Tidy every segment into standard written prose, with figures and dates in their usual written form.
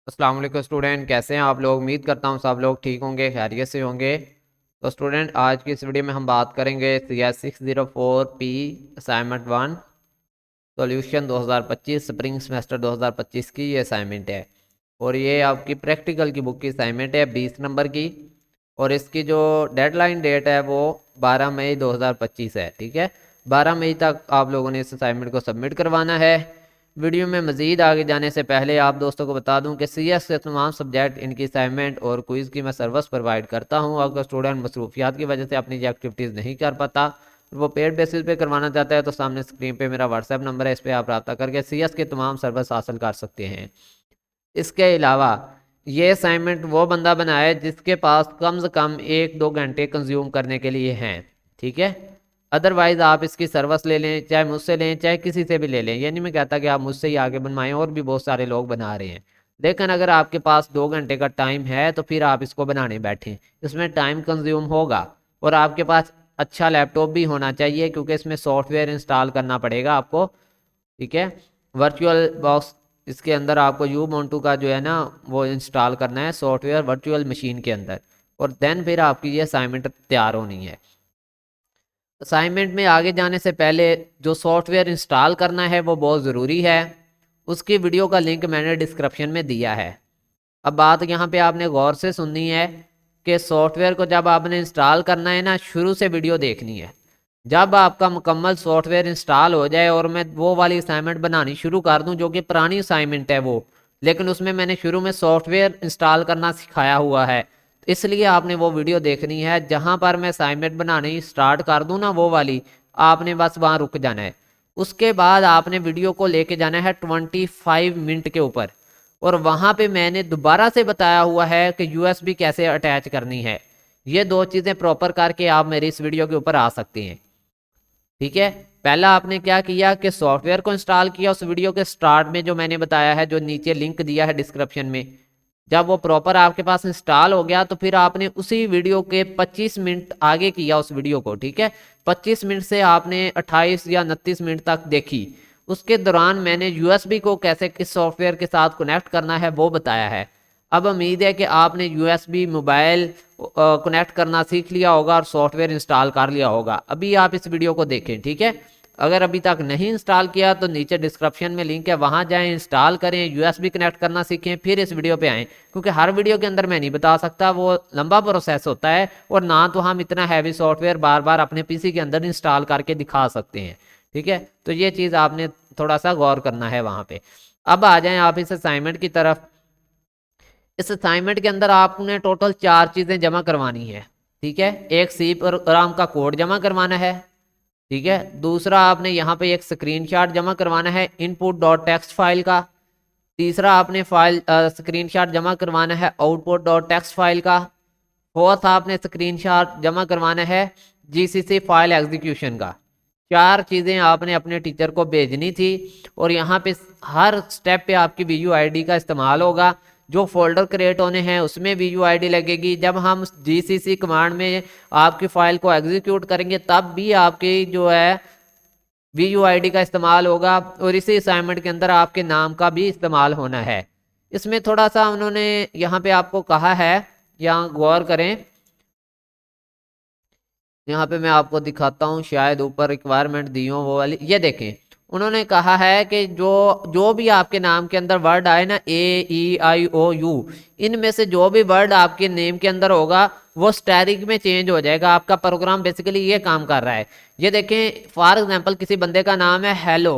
अस्सलाम वालेकुम स्टूडेंट, कैसे हैं आप लोग। उम्मीद करता हूँ सब लोग ठीक होंगे, खैरियत से होंगे। तो स्टूडेंट, आज की इस वीडियो में हम बात करेंगे CS604P assignment 1 solution 2025 spring semester 2025 की ये असाइनमेंट है। और ये आपकी प्रैक्टिकल की बुक की असाइनमेंट है 20 नंबर की। और इसकी जो डेडलाइन डेट है वो 12 मई 2025 है। ठीक है, 12 मई तक आप लोगों ने इस असाइनमेंट को सबमिट करवाना है। वीडियो में मज़ीद आगे जाने से पहले आप दोस्तों को बता दूं कि CS के तमाम सब्जेक्ट, इनकी असाइनमेंट और क्विज़ की मैं सर्विस प्रोवाइड करता हूं। अगर स्टूडेंट मसरूफियात की वजह से अपनी ये एक्टिविटीज़ नहीं कर पाता, वो पेड बेसिस पे करवाना चाहता है, तो सामने स्क्रीन पे मेरा व्हाट्सएप नंबर है, इस पर आप रब्ता करके CS के तमाम सर्विस हासिल कर सकते हैं। इसके अलावा ये असाइनमेंट वो बंदा बनाए जिसके पास कम से कम 1-2 घंटे कंज्यूम करने के लिए हैं। ठीक है, अदरवाइज आप इसकी सर्विस ले लें, चाहे मुझसे लें चाहे किसी से भी ले लें। ये नहीं मैं कहता कि आप मुझसे ही आगे बनवाएं, और भी बहुत सारे लोग बना रहे हैं। लेकिन अगर आपके पास 2 घंटे का टाइम है तो फिर आप इसको बनाने बैठें। इसमें टाइम कंज्यूम होगा, और आपके पास अच्छा लैपटॉप भी होना चाहिए, क्योंकि इसमें सॉफ्टवेयर इंस्टॉल करना पड़ेगा आपको। ठीक है, वर्चुअल बॉक्स, इसके अंदर आपको Ubuntu का जो है ना वो इंस्टॉल करना है सॉफ्टवेयर वर्चुअल मशीन के अंदर, और देन फिर आपकी ये असाइनमेंट तैयार होनी है। असाइनमेंट में आगे जाने से पहले जो सॉफ्टवेयर इंस्टॉल करना है वो बहुत ज़रूरी है। उसकी वीडियो का लिंक मैंने डिस्क्रिप्शन में दिया है। अब बात यहाँ पे आपने गौर से सुननी है कि सॉफ्टवेयर को जब आपने इंस्टॉल करना है ना, शुरू से वीडियो देखनी है। जब आपका मुकम्मल सॉफ्टवेयर इंस्टॉल हो जाए और मैं वो वाली असाइनमेंट बनानी शुरू कर दूं जो कि पुरानी असाइनमेंट है वो, लेकिन उसमें मैंने शुरू में सॉफ्टवेयर इंस्टॉल करना सिखाया हुआ है, इसलिए आपने वो वीडियो देखनी है। जहां पर मैं असाइनमेंट बनानी स्टार्ट कर दूं ना वो वाली, आपने बस वहां रुक जाना है। उसके बाद आपने वीडियो को लेके जाना है 25 मिनट के ऊपर, और वहां पे मैंने दोबारा से बताया हुआ है कि USB कैसे अटैच करनी है। ये दो चीज़ें प्रॉपर करके आप मेरी इस वीडियो के ऊपर आ सकते हैं। ठीक है, पहला आपने क्या किया कि सॉफ्टवेयर को इंस्टॉल किया। उस वीडियो के स्टार्ट में जो मैंने बताया है, जो नीचे लिंक दिया है डिस्क्रिप्शन में, जब वो प्रॉपर आपके पास इंस्टॉल हो गया तो फिर आपने उसी वीडियो के 25 मिनट आगे किया उस वीडियो को। ठीक है, 25 मिनट से आपने 28 या 29 मिनट तक देखी। उसके दौरान मैंने USB को कैसे किस सॉफ्टवेयर के साथ कनेक्ट करना है वो बताया है। अब उम्मीद है कि आपने USB मोबाइल कनेक्ट करना सीख लिया होगा और सॉफ्टवेयर इंस्टॉल कर लिया होगा। अभी आप इस वीडियो को देखें। ठीक है, अगर अभी तक नहीं इंस्टॉल किया तो नीचे डिस्क्रिप्शन में लिंक है, वहां जाएं, इंस्टॉल करें, USB कनेक्ट करना सीखें, फिर इस वीडियो पे आएँ। क्योंकि हर वीडियो के अंदर मैं नहीं बता सकता, वो लंबा प्रोसेस होता है, और ना तो हम इतना हैवी सॉफ्टवेयर बार बार अपने PC के अंदर इंस्टॉल करके दिखा सकते हैं। ठीक है, तो ये चीज़ आपने थोड़ा सा गौर करना है वहां पे। अब आ जाएं आप इस असाइनमेंट की तरफ। इस असाइनमेंट के अंदर आपने टोटल 4 चीज़ें जमा करवानी है। ठीक है, एक C प्रोग्राम का कोड जमा करवाना है। ठीक है, दूसरा आपने यहाँ पे एक स्क्रीनशॉट जमा करवाना है इनपुट डॉट टेक्स्ट फाइल का। तीसरा आपने फाइल स्क्रीनशॉट जमा करवाना है आउटपुट डॉट टेक्स्ट फाइल का। फोर्थ आपने स्क्रीनशॉट जमा करवाना है GCC फाइल एग्जीक्यूशन का। 4 चीज़ें आपने अपने टीचर को भेजनी थी, और यहाँ पे हर स्टेप पे आपकी VUID का इस्तेमाल होगा। जो फोल्डर क्रिएट होने हैं उसमें VUID लगेगी। जब हम GCC कमांड में आपकी फाइल को एग्जीक्यूट करेंगे तब भी आपकी जो है VUID का इस्तेमाल होगा, और इसी असाइनमेंट के अंदर आपके नाम का भी इस्तेमाल होना है। इसमें थोड़ा सा उन्होंने यहाँ पे आपको कहा है, यहाँ गौर करें। यहाँ पे मैं आपको दिखाता हूँ, शायद ऊपर रिक्वायरमेंट दी हो वो वाली, ये देखें। उन्होंने कहा है कि जो जो भी आपके नाम के अंदर वर्ड आए ना, AEIOU, इनमें से जो भी वर्ड आपके नेम के अंदर होगा वो स्टैटिक में चेंज हो जाएगा। आपका प्रोग्राम बेसिकली ये काम कर रहा है। ये देखें, फॉर एग्जांपल किसी बंदे का नाम है हेलो,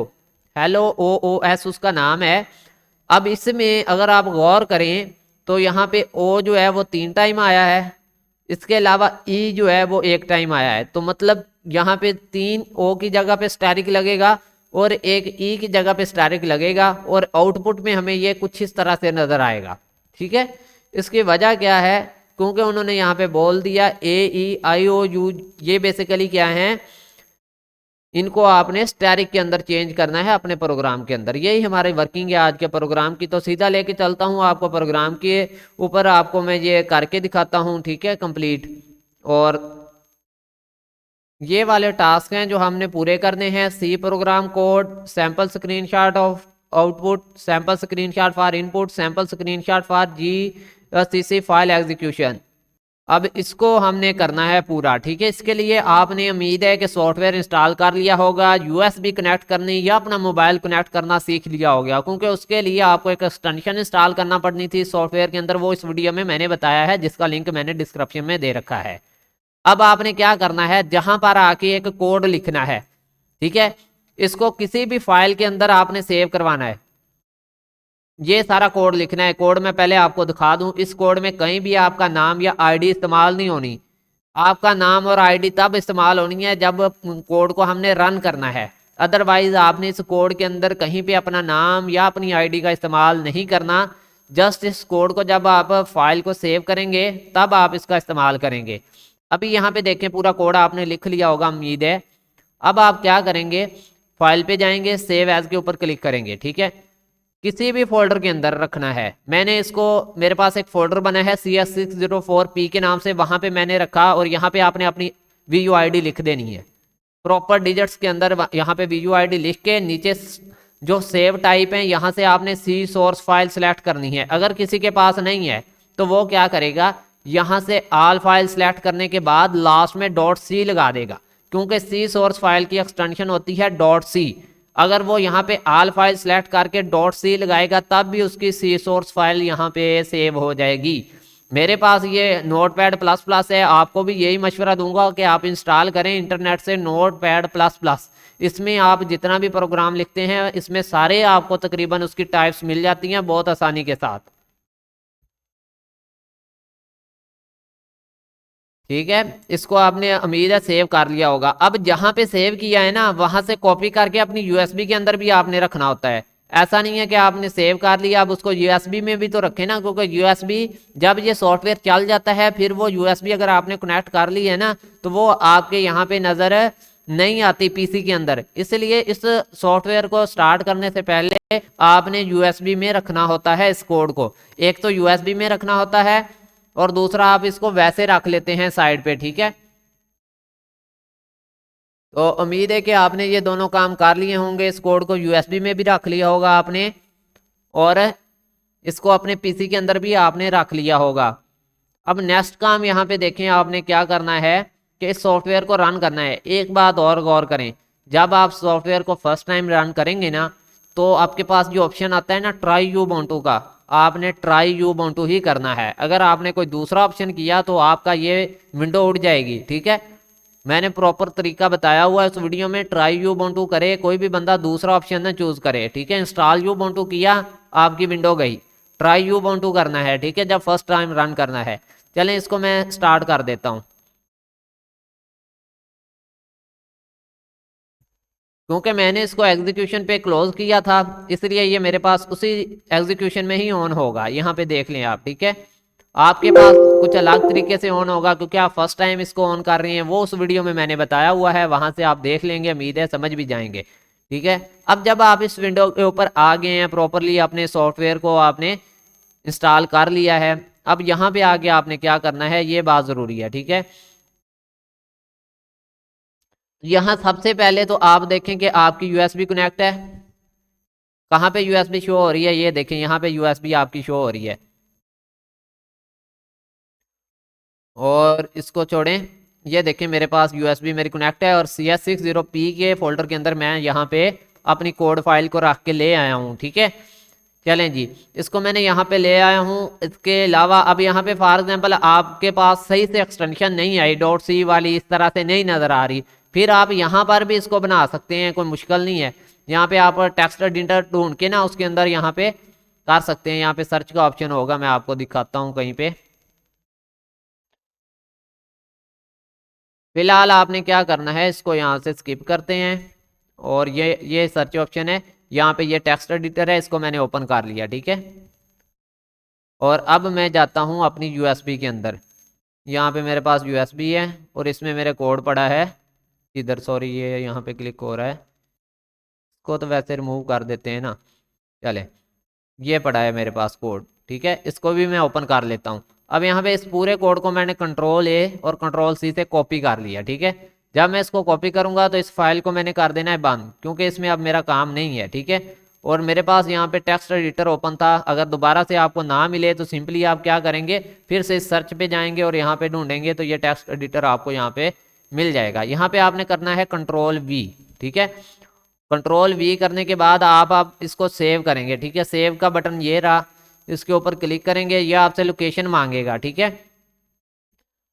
हेलो OOS उसका नाम है। अब इसमें अगर आप गौर करें तो यहाँ पे O जो है वो 3 टाइम आया है, इसके अलावा ई जो है वो 1 टाइम आया है। तो मतलब यहाँ पे 3 O की जगह पे स्टैटिक लगेगा और एक ई की जगह पे स्टैटिक लगेगा, और आउटपुट में हमें ये कुछ इस तरह से नजर आएगा। ठीक है, इसकी वजह क्या है, क्योंकि उन्होंने यहाँ पे बोल दिया AEIOU, ये बेसिकली क्या है, इनको आपने स्टैटिक के अंदर चेंज करना है अपने प्रोग्राम के अंदर। यही हमारी वर्किंग है आज के प्रोग्राम की। तो सीधा लेके चलता हूँ आपको प्रोग्राम के ऊपर, आपको मैं ये करके दिखाता हूँ। ठीक है, कंप्लीट। और ये वाले टास्क हैं जो हमने पूरे करने हैं। C program code, sample screenshot of output sample screenshot for input sample screenshot for GCC file execution. अब इसको हमने करना है पूरा, ठीक है। इसके लिए आपने उम्मीद है कि सॉफ्टवेयर इंस्टॉल कर लिया होगा, USB कनेक्ट करनी या अपना मोबाइल कनेक्ट करना सीख लिया होगा, क्योंकि उसके लिए आपको एक एक्सटेंशन इंस्टॉल करना पड़नी थी सॉफ्टवेयर के अंदर। वो इस वीडियो में मैंने बताया है, जिसका लिंक मैंने डिस्क्रिप्शन में दे रखा है। अब आपने क्या करना है, जहां पर आके एक कोड लिखना है, ठीक है। इसको किसी भी फाइल के अंदर आपने सेव करवाना है। ये सारा कोड लिखना है। कोड में पहले आपको दिखा दूं, इस कोड में कहीं भी आपका नाम या आईडी इस्तेमाल नहीं होनी। आपका नाम और आईडी तब इस्तेमाल होनी है जब कोड को हमने रन करना है। अदरवाइज आपने इस कोड के अंदर कहीं पे अपना नाम या अपनी आईडी का इस्तेमाल नहीं करना। जस्ट इस कोड को जब आप फाइल को सेव करेंगे तब आप इसका इस्तेमाल करेंगे। अभी यहाँ पे देखें, पूरा कोड आपने लिख लिया होगा उम्मीद है। अब आप क्या करेंगे, फाइल पे जाएंगे, सेव एज के ऊपर क्लिक करेंगे, ठीक है। किसी भी फोल्डर के अंदर रखना है। मैंने इसको, मेरे पास एक फोल्डर बना है CS604P के नाम से, वहां पे मैंने रखा। और यहाँ पे आपने अपनी VUID लिख देनी है प्रॉपर डिजिट्स के अंदर। यहाँ पे VUID लिख के नीचे जो सेव टाइप है यहाँ से आपने C सोर्स फाइल सेलेक्ट करनी है। अगर किसी के पास नहीं है तो वो क्या करेगा, यहाँ से ऑल फाइल सेलेक्ट करने के बाद लास्ट में .c लगा देगा, क्योंकि C सोर्स फाइल की एक्सटेंशन होती है .c। अगर वो यहाँ पे ऑल फाइल सेलेक्ट करके .c लगाएगा तब भी उसकी C सोर्स फाइल यहाँ पे सेव हो जाएगी। मेरे पास ये Notepad++ है, आपको भी यही मशवरा दूंगा कि आप इंस्टॉल करें इंटरनेट से Notepad++। इसमें आप जितना भी प्रोग्राम लिखते हैं इसमें सारे आपको तकरीबन उसकी टाइप्स मिल जाती हैं बहुत आसानी के साथ, ठीक है। इसको आपने उम्मीद है सेव कर लिया होगा। अब जहां पे सेव किया है ना, वहां से कॉपी करके अपनी USB के अंदर भी आपने रखना होता है। ऐसा नहीं है कि आपने सेव कर लिया अब उसको USB में भी तो रखें ना, क्योंकि USB जब ये सॉफ्टवेयर चल जाता है फिर वो USB अगर आपने कनेक्ट कर ली है ना तो वो आपके यहाँ पे नज़र नहीं आती PC के अंदर। इसलिए इस सॉफ्टवेयर को स्टार्ट करने से पहले आपने USB में रखना होता है इस कोड को। एक तो USB में रखना होता है और दूसरा आप इसको वैसे रख लेते हैं साइड पे, ठीक है। तो उम्मीद है कि आपने ये दोनों काम कर लिए होंगे। इस कोड को USB में भी रख लिया होगा आपने और इसको अपने PC के अंदर भी आपने रख लिया होगा। अब नेक्स्ट काम यहाँ पे देखें, आपने क्या करना है कि इस सॉफ्टवेयर को रन करना है। एक बात और गौर करें, जब आप सॉफ्टवेयर को फर्स्ट टाइम रन करेंगे ना तो आपके पास जो ऑप्शन आता है ना ट्राई यूबुंटू का, आपने ट्राई यूबुंटू ही करना है। अगर आपने कोई दूसरा ऑप्शन किया तो आपका ये विंडो उड़ जाएगी, ठीक है। मैंने प्रॉपर तरीका बताया हुआ है उस वीडियो में। ट्राई यूबुंटू करे, कोई भी बंदा दूसरा ऑप्शन ना चूज करे, ठीक है। इंस्टॉल यूबुंटू किया, आपकी विंडो गई। ट्राई यूबुंटू करना है, ठीक है, जब फर्स्ट टाइम रन करना है। चलें इसको मैं स्टार्ट कर देता हूँ, क्योंकि मैंने इसको एग्जीक्यूशन पे क्लोज किया था इसलिए ये मेरे पास उसी एग्जीक्यूशन में ही ऑन होगा। यहाँ पे देख लें आप, ठीक है। आपके पास कुछ अलग तरीके से ऑन होगा क्योंकि आप फर्स्ट टाइम इसको ऑन कर रहे हैं, वो उस वीडियो में मैंने बताया हुआ है, वहां से आप देख लेंगे, उम्मीद है समझ भी जाएंगे, ठीक है। अब जब आप इस विंडो के ऊपर आ गए हैं, प्रॉपरली अपने सॉफ्टवेयर को आपने इंस्टॉल कर लिया है, अब यहाँ पे आके आपने क्या करना है, ये बात ज़रूरी है, ठीक है। यहाँ सबसे पहले तो आप देखें कि आपकी USB कनेक्ट है। कहाँ पे USB शो हो रही है, ये देखें यहाँ पे USB आपकी शो हो रही है। और इसको छोड़ें, ये देखें मेरे पास USB मेरी कनेक्ट है और CS60P के फोल्डर के अंदर मैं यहाँ पे अपनी कोड फाइल को रख के ले आया हूँ, ठीक है। चलें जी, इसको मैंने यहाँ पे ले आया हूँ। इसके अलावा अब यहाँ पे फॉर एग्जांपल आपके पास सही से एक्सटेंशन नहीं आई, .c वाली इस तरह से नहीं नज़र आ रही, फिर आप यहाँ पर भी इसको बना सकते हैं, कोई मुश्किल नहीं है। यहाँ पे आप टेक्स्ट एडिटर ढूंढ के ना उसके अंदर यहाँ पे कर सकते हैं। यहाँ पे सर्च का ऑप्शन होगा, मैं आपको दिखाता हूँ कहीं पे। फिलहाल आपने क्या करना है, इसको यहाँ से स्किप करते हैं और ये सर्च ऑप्शन है, यहाँ पे ये टेक्स्ट एडिटर है, इसको मैंने ओपन कर लिया, ठीक है। और अब मैं जाता हूँ अपनी USB के अंदर। यहाँ पे मेरे पास USB है और इसमें मेरे कोड पड़ा है इधर, सॉरी ये यहाँ पे क्लिक हो रहा है, इसको तो वैसे रिमूव कर देते हैं ना। चले, ये पड़ा है मेरे पास कोड, ठीक है, इसको भी मैं ओपन कर लेता हूँ। अब यहाँ पे इस पूरे कोड को मैंने Ctrl+A और Ctrl+C से कॉपी कर लिया, ठीक है। जब मैं इसको कॉपी करूँगा तो इस फाइल को मैंने कर देना है बंद, क्योंकि इसमें अब मेरा काम नहीं है, ठीक है। और मेरे पास यहाँ पे टेक्स्ट एडिटर ओपन था। अगर दोबारा से आपको ना मिले तो सिंपली आप क्या करेंगे, फिर से सर्च पे जाएंगे और यहाँ पे ढूंढेंगे तो ये टेक्स्ट एडिटर आपको यहाँ पे मिल जाएगा। यहाँ पे आपने करना है कंट्रोल वी, ठीक है। कंट्रोल वी करने के बाद आप इसको सेव करेंगे, ठीक है। सेव का बटन ये रहा, इसके ऊपर क्लिक करेंगे, यह आपसे लोकेशन मांगेगा, ठीक है।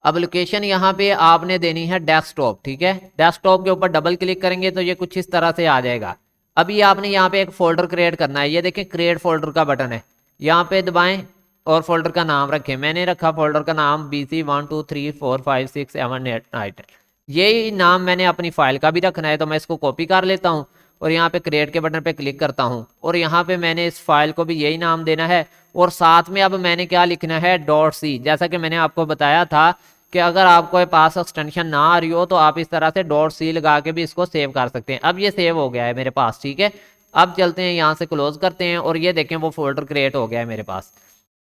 अब लोकेशन यहाँ पे आपने देनी है डेस्कटॉप, ठीक है। डेस्कटॉप के ऊपर डबल क्लिक करेंगे तो ये कुछ इस तरह से आ जाएगा। अभी आपने यहाँ पे एक फोल्डर क्रिएट करना है, ये देखें क्रिएट फोल्डर का बटन है, यहाँ पे दबाएं और फोल्डर का नाम रखें। मैंने रखा फोल्डर का नाम BC123456789। यही नाम मैंने अपनी फाइल का भी रखना है, तो मैं इसको कॉपी कर लेता हूँ और यहाँ पे क्रिएट के बटन पे क्लिक करता हूँ और यहाँ पे मैंने इस फाइल को भी यही नाम देना है। और साथ में अब मैंने क्या लिखना है, .c। जैसा कि मैंने आपको बताया था कि अगर आपको पास एक्सटेंशन ना आ रही हो तो आप इस तरह से .c लगा के भी इसको सेव कर सकते हैं। अब ये सेव हो गया है मेरे पास, ठीक है। अब चलते हैं यहाँ से क्लोज करते हैं और ये देखें वो फोल्डर क्रिएट हो गया है मेरे पास।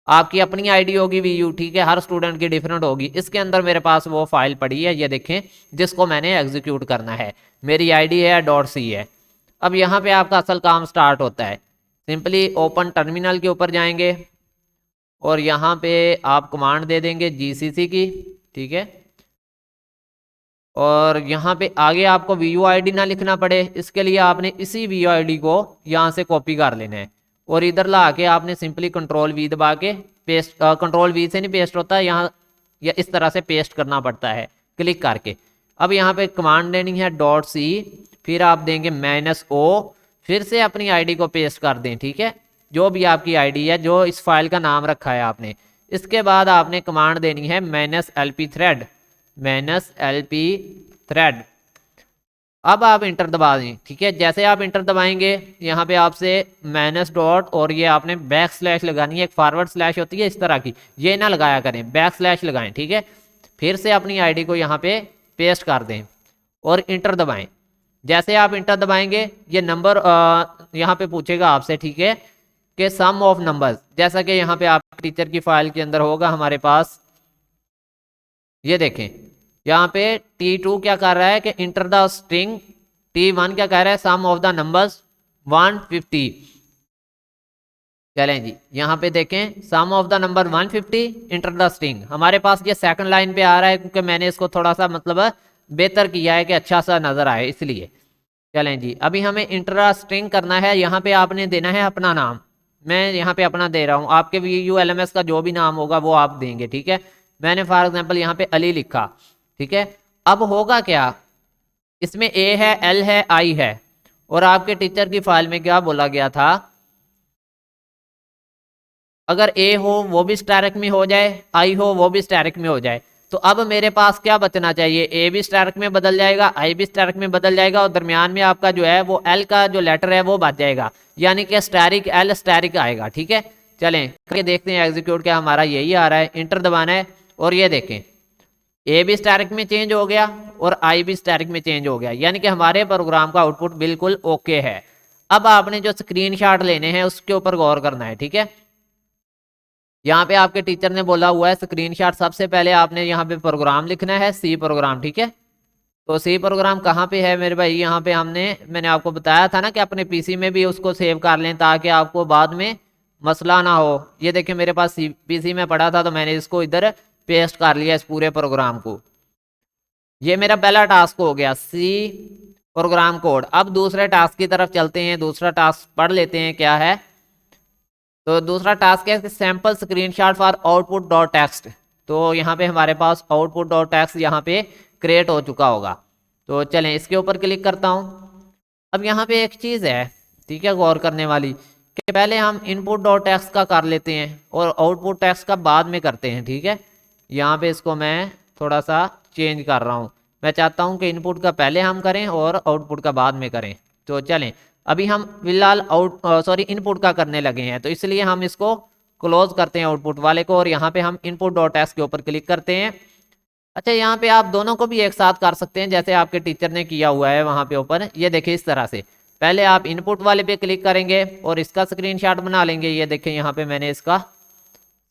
आपकी अपनी आईडी होगी VU, ठीक है, हर स्टूडेंट की डिफरेंट होगी। इसके अंदर मेरे पास वो फाइल पड़ी है, ये देखें, जिसको मैंने एग्जीक्यूट करना है। मेरी आईडी है .c है। अब यहाँ पे आपका असल काम स्टार्ट होता है। सिंपली ओपन टर्मिनल के ऊपर जाएंगे और यहाँ पे आप कमांड दे देंगे GCC की, ठीक है। और यहाँ पे आगे आपको VU ID ना लिखना पड़े, इसके लिए आपने इसी VU ID को यहाँ से कॉपी कर लेना है और इधर ला के आपने सिंपली कंट्रोल V दबा के पेस्ट, कंट्रोल V से नहीं पेस्ट होता यहाँ, या इस तरह से पेस्ट करना पड़ता है क्लिक करके। अब यहाँ पे कमांड देनी है .c, फिर आप देंगे -o, फिर से अपनी आईडी को पेस्ट कर दें, ठीक है, जो भी आपकी आईडी है, जो इस फाइल का नाम रखा है आपने। इसके बाद आपने कमांड देनी है -lp thread। अब आप इंटर दबा दें, ठीक है। जैसे आप इंटर दबाएंगे यहाँ पे आपसे -. और ये आपने बैक / लगानी है, एक फॉरवर्ड स्लैश होती है इस तरह की, ये ना लगाया करें, बैक / लगाएं, ठीक है। फिर से अपनी आईडी को यहाँ पे पेस्ट कर दें और इंटर दबाएं। जैसे आप इंटर दबाएंगे ये नंबर यहाँ पे पूछेगा आपसे, ठीक है, कि सम ऑफ नंबर्स, जैसा कि यहाँ पे आप टीचर की फाइल के अंदर होगा हमारे पास। ये देखें यहाँ पे T2 क्या कर रहा है कि इंटर द स्ट्रिंग, T1 क्या कह रहा है, सम ऑफ द नंबर्स 150। चलें जी, यहाँ पे देखें sum of the number 150 enter the string. हमारे पास ये सेकंड लाइन पे आ रहा है क्योंकि मैंने इसको थोड़ा सा मतलब बेहतर किया है कि अच्छा सा नजर आए, इसलिए। चलें जी, अभी हमें इंटर द स्ट्रिंग करना है। यहाँ पे आपने देना है अपना नाम, मैं यहाँ पे अपना दे रहा हूँ, आपके VU LMS का जो भी नाम होगा वो आप देंगे, ठीक है। मैंने फॉर एग्जाम्पल यहाँ पे अली लिखा, ठीक है। अब होगा क्या, इसमें A है, L है, I है, और आपके टीचर की फाइल में क्या बोला गया था, अगर A हो वो भी स्टैरिक में हो जाए, I हो वो भी स्टैरिक में हो जाए। तो अब मेरे पास क्या बचना चाहिए, A भी स्टैरिक में बदल जाएगा, I भी स्टैरिक में बदल जाएगा, और दरमियान में आपका जो है वो L का जो लेटर है वो बच जाएगा, यानी कि स्टैरिक L स्टैरिक आएगा, ठीक है। चलें करके देखते हैं एग्जीक्यूट, क्या हमारा यही आ रहा है। इंटर दबाना है और ये देखें A भी स्टैरिक में चेंज हो गया और I भी स्टैरिक में चेंज हो गया, यानी कि हमारे प्रोग्राम का आउटपुट बिल्कुल ओके है। अब आपने जो स्क्रीनशॉट लेने हैं उसके ऊपर गौर करना है, ठीक है। यहाँ पे आपके टीचर ने बोला हुआ है स्क्रीनशॉट, सबसे पहले आपने यहाँ पे प्रोग्राम लिखना है, C प्रोग्राम, ठीक है। तो C प्रोग्राम कहाँ पे है मेरे भाई, यहाँ पे मैंने आपको बताया था ना कि अपने PC में भी उसको सेव कर लें ताकि आपको बाद में मसला ना हो। ये देखिए मेरे पास PC में पड़ा था तो मैंने इसको इधर पेस्ट कर लिया, इस पूरे प्रोग्राम को। ये मेरा पहला टास्क हो गया, C प्रोग्राम कोड। अब दूसरे टास्क की तरफ चलते हैं, दूसरा टास्क पढ़ लेते हैं क्या है। तो दूसरा टास्क है sample screenshot for output dot text. तो यहाँ पे हमारे पास आउटपुट डॉट टेक्स्ट यहाँ पे क्रिएट हो चुका होगा। तो चलें इसके ऊपर क्लिक करता हूँ। अब यहाँ पे एक चीज़ है, ठीक है, गौर करने वाली, कि पहले हम इनपुट डॉट टेक्स्ट का कर लेते हैं और आउटपुट टेक्स्ट का बाद में करते हैं, ठीक है। यहाँ पे इसको मैं थोड़ा सा चेंज कर रहा हूँ, मैं चाहता हूँ कि इनपुट का पहले हम करें और आउटपुट का बाद में करें। तो चलें अभी हम फिलहाल इनपुट का करने लगे हैं, तो इसलिए हम इसको क्लोज करते हैं आउटपुट वाले को और यहाँ पे हम इनपुट डॉट टेक्स्ट के ऊपर क्लिक करते हैं। अच्छा, यहाँ पे आप दोनों को भी एक साथ कर सकते हैं जैसे आपके टीचर ने किया हुआ है वहाँ पे ऊपर। ये देखिए इस तरह से पहले आप इनपुट वाले पे क्लिक करेंगे और इसका स्क्रीनशॉट बना लेंगे। ये देखें यहाँ पे मैंने इसका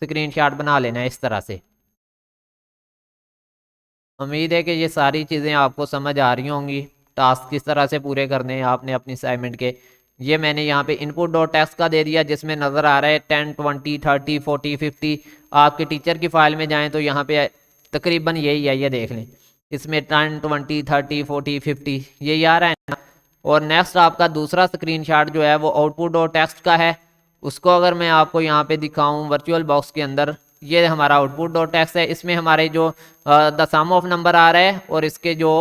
स्क्रीनशॉट बना लेना है इस तरह से। उम्मीद है कि ये सारी चीज़ें आपको समझ आ रही होंगी, टास्क किस तरह से पूरे करने हैं आपने अपनी असाइनमेंट के। ये मैंने यहाँ पे इनपुट डॉट टेक्स्ट का दे दिया, जिसमें नज़र आ रहा है 10, 20, 30, 40, 50। आपके टीचर की फाइल में जाएं तो यहाँ पे तकरीबन यही है, ये देख लें, इसमें 10, 20, 30, 40, 50 यही आ रहा है ना। और नेक्स्ट आपका दूसरा स्क्रीनशॉट जो है वो आउटपुट डॉट टेक्स्ट का है। उसको अगर मैं आपको यहाँ पे दिखाऊँ वर्चुअल बॉक्स के अंदर, ये हमारा आउटपुट डॉट टेक्स्ट है। इसमें हमारे जो द सम ऑफ नंबर आ रहा है और इसके जो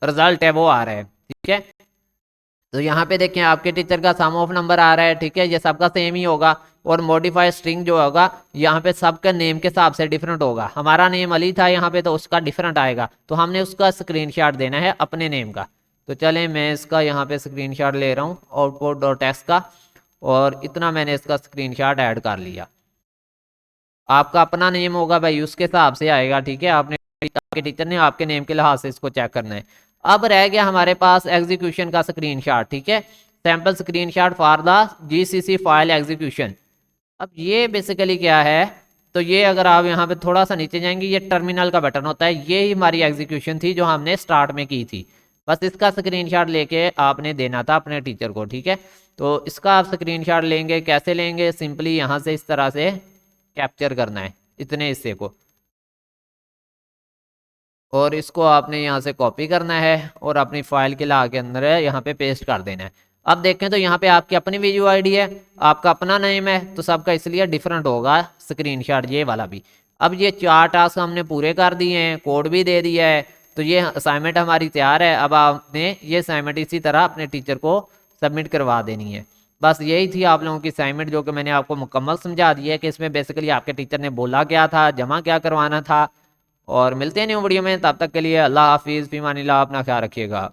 रिजल्ट है वो आ रहा है, ठीक है। तो यहाँ पे देखें आपके टीचर का सम ऑफ नंबर आ रहा है, ठीक है, ये सबका सेम ही होगा। और मॉडिफाइड स्ट्रिंग जो होगा यहाँ पे सबका नेम के हिसाब से डिफरेंट होगा। हमारा नेम अली था यहाँ पे, तो उसका डिफरेंट आएगा, तो हमने उसका स्क्रीनशॉट देना है अपने नेम का। तो चलें मैं इसका यहाँ पे स्क्रीनशॉट ले रहा हूँ आउटपुट डॉट टेक्स्ट का, और इतना मैंने इसका स्क्रीनशॉट ऐड कर लिया। आपका अपना नेम होगा भाई, उसके हिसाब से आएगा, ठीक है। आपके टीचर ने आपके नेम के लिहाज से इसको चेक करना है। अब रह गया हमारे पास एग्जीक्यूशन का स्क्रीनशॉट, ठीक है, sample screenshot for the GCC file execution. अब ये बेसिकली क्या है, तो ये अगर आप यहाँ पे थोड़ा सा नीचे जाएंगे, ये टर्मिनल का बटन होता है। ये ही हमारी एग्जीक्यूशन थी जो हमने स्टार्ट में की थी। बस इसका स्क्रीनशॉट लेके आपने देना था अपने टीचर को, ठीक है। तो इसका आप स्क्रीनशॉट लेंगे, कैसे लेंगे, सिंपली यहाँ से इस तरह से कैप्चर करना है इतने हिस्से को, और इसको आपने यहाँ से कॉपी करना है और अपनी फाइल के ला के अंदर है यहाँ पे पेस्ट कर देना है। अब देखें तो यहाँ पे आपकी अपनी वीडियो आईडी है, आपका अपना नेम है, तो सबका इसलिए डिफरेंट होगा स्क्रीनशॉट ये वाला भी। अब ये 4 टास्क हमने पूरे कर दिए हैं, कोड भी दे दिया है, तो ये असाइनमेंट हमारी तैयार है। अब आपने ये असाइनमेंट इसी तरह अपने टीचर को सबमिट करवा देनी है। बस यही थी आप लोगों की असाइनमेंट, जो कि मैंने आपको मुकम्मल समझा दी है कि इसमें बेसिकली आपके टीचर ने बोला क्या था, जमा क्या करवाना था। और मिलते हैं न्यू वीडियो में, तब तक के लिए अल्लाह हाफिज़, फीमानिल्लाह, अपना ख्याल रखिएगा।